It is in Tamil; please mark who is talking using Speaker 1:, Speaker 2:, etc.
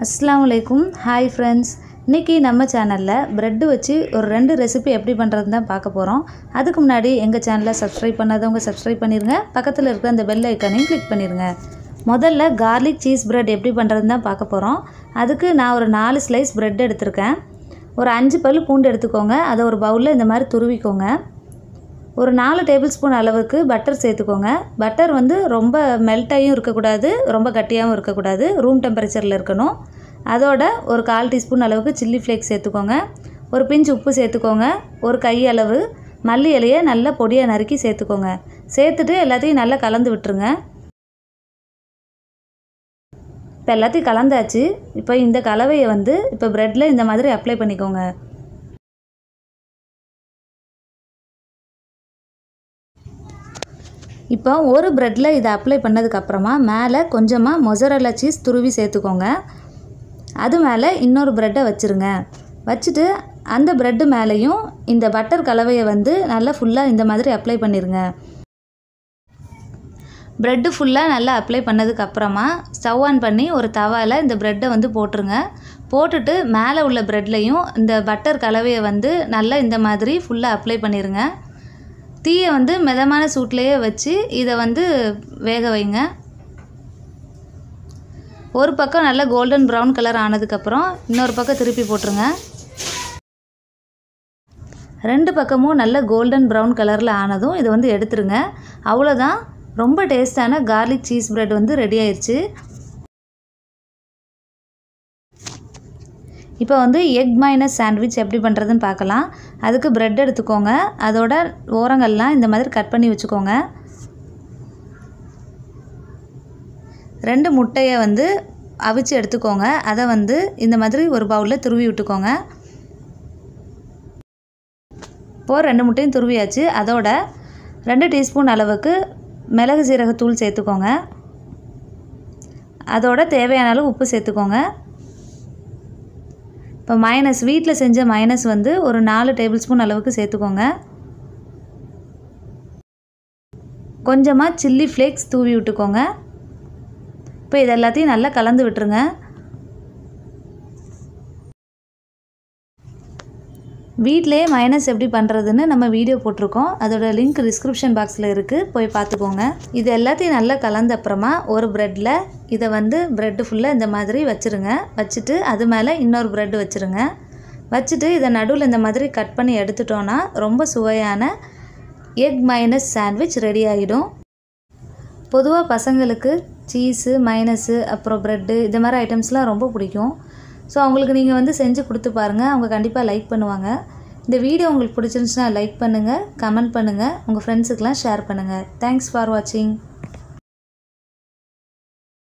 Speaker 1: अस्सलामुअलैकुम हाय फ्रेंड्स इनकी நம்ம சேனல்ல பிரெட் வச்சு ஒரு ரெண்டு ரெசிபி எப்படி பண்றதுன்னு தான் பார்க்க போறோம். அதுக்கு முன்னாடி எங்க சேனலை சப்ஸ்கிரைப் பண்ணாதவங்க சப்ஸ்கிரைப் பண்ணிருங்க. பக்கத்துல இருக்க அந்த பெல் ஐகானையும் கிளிக் பண்ணிருங்க. முதல்ல garlic cheese bread எப்படி பண்றதுன்னு தான் பார்க்க போறோம். அதுக்கு நான் ஒரு 4 ஸ்லைஸ் பிரெட் எடுத்துர்க்கேன். ஒரு 5 பல்லு பூண்டு எடுத்துக்கோங்க. அதை ஒரு பவுல்ல இந்த மாதிரி துருவிக்கோங்க. ஒரு 4 டேபிள்ஸ்பூன் அளவுக்கு பட்டர் சேர்த்துக்கோங்க. பட்டர் வந்து ரொம்ப மெல்ட் ஆயும் இருக்க கூடாது, ரொம்ப கட்டியாவும் இருக்க கூடாது, ரூம் டெம்பரேச்சர்ல இருக்கணும். அதோட ஒரு 1/4 டீஸ்பூன் அளவுக்கு சில்லி ஃப்ளேக்ஸ் சேர்த்துக்கோங்க. ஒரு பிஞ்ச் உப்பு சேர்த்துக்கோங்க. ஒரு கை அளவு மல்லி இலையை நல்லா பொடியா நறுக்கி சேர்த்துக்கோங்க. சேர்த்துட்டு எல்லாத்தையும் நல்லா கலந்து விட்டுருங்க. இப்போ எல்லாத்தையும் கலந்தாச்சு. இப்போ இந்த கலவையை வந்து இப்போ பிரெட்ல இந்த மாதிரி அப்ளை பண்ணிக்கோங்க. இப்போ ஒரு பிரெட்ல இதை அப்ளை பண்ணதுக்கு அப்புறமா மேலே கொஞ்சமாக மொசரல்லா சீஸ் துருவி சேர்த்துக்கோங்க. அது மேலே இன்னொரு பிரெட்டை வச்சுருங்க. வச்சுட்டு அந்த பிரெட்டு மேலேயும் இந்த பட்டர் கலவையை வந்து நல்லா ஃபுல்லாக இந்த மாதிரி அப்ளை பண்ணிடுங்க. பிரெட்டு ஃபுல்லாக நல்லா அப்ளை பண்ணதுக்கு அப்புறமா ஸ்டவ் ஆன் பண்ணி ஒரு தவாவில் இந்த பிரெட்டை வந்து போட்டுருங்க. போட்டுட்டு மேலே உள்ள பிரெட்லையும் இந்த பட்டர் கலவையை வந்து நல்லா இந்த மாதிரி ஃபுல்லாக அப்ளை பண்ணிடுங்க. தீயை வந்து மிதமான சூட்லேயே வச்சு இதை வந்து வேக வைங்க. ஒரு பக்கம் நல்லா கோல்டன் ப்ரௌன் கலர் ஆனதுக்கப்புறம் இன்னொரு பக்கம் திருப்பி போட்டுருங்க. 2 பக்கமும் நல்ல கோல்டன் ப்ரௌன் கலரில் ஆனதும் இதை வந்து எடுத்துருங்க. அவ்வளோதான், ரொம்ப டேஸ்டான கார்லிக் சீஸ் பிரெட் வந்து ரெடி ஆயிடுச்சு. இப்போ வந்து எக் மைனஸ் சாண்ட்விச் எப்படி பண்ணுறதுன்னு பார்க்கலாம். அதுக்கு பிரெட் எடுத்துக்கோங்க. அதோட ஓரங்கள்லாம் இந்த மாதிரி கட் பண்ணி வச்சுக்கோங்க. 2 முட்டையை வந்து அவிச்சு எடுத்துக்கோங்க. அதை வந்து இந்த மாதிரி ஒரு பவுலில் துருவி விட்டுக்கோங்க. இப்போ 2 முட்டையும் துருவியாச்சு. அதோட 2 டீஸ்பூன் அளவுக்கு மிளகு சீரகத்தூள் சேர்த்துக்கோங்க. அதோட தேவையான அளவு உப்பு சேர்த்துக்கோங்க. இப்போ மைனஸ், வீட்டில் செஞ்ச மைனஸ் வந்து ஒரு 4 டேபிள் ஸ்பூன் அளவுக்கு சேர்த்துக்கோங்க. கொஞ்சமாக சில்லி ஃப்ளேக்ஸ் தூவி விட்டுக்கோங்க. இப்போ இது எல்லாத்தையும் நல்லா கலந்து விட்டுருங்க. வீட்டிலேயே மைனஸ் எப்படி பண்ணுறதுன்னு நம்ம வீடியோ போட்டிருக்கோம். அதோட லிங்க் டிஸ்கிரிப்ஷன் பாக்ஸில் இருக்குது, போய் பார்த்துக்கோங்க. இது எல்லாத்தையும் நல்லா கலந்த அப்புறமா ஒரு ப்ரெட்டில் இதை வந்து ப்ரெட்டு ஃபுல்லாக இந்த மாதிரி வச்சுருங்க. வச்சுட்டு அது மேலே இன்னொரு ப்ரெட்டு வச்சுருங்க. வச்சுட்டு இதை நடுவில் இந்த மாதிரி கட் பண்ணி எடுத்துட்டோன்னா ரொம்ப சுவையான எக் மைனஸ் சாண்ட்விச் ரெடி ஆகிடும். பொதுவாக பசங்களுக்கு சீஸு மைனஸு அப்புறம் ப்ரெட்டு இது மாதிரி ஐட்டம்ஸ்லாம் ரொம்ப பிடிக்கும். ஸோ அவங்களுக்கு நீங்கள் வந்து செஞ்சு கொடுத்து பாருங்கள், அவங்க கண்டிப்பாக லைக் பண்ணுவாங்க. இந்த வீடியோ உங்களுக்கு பிடிச்சிருந்துச்சுன்னா லைக் பண்ணுங்கள், கமெண்ட் பண்ணுங்கள், உங்கள் ஃப்ரெண்ட்ஸுக்கெலாம் ஷேர் பண்ணுங்கள். தேங்க்ஸ் ஃபார் வாட்சிங்.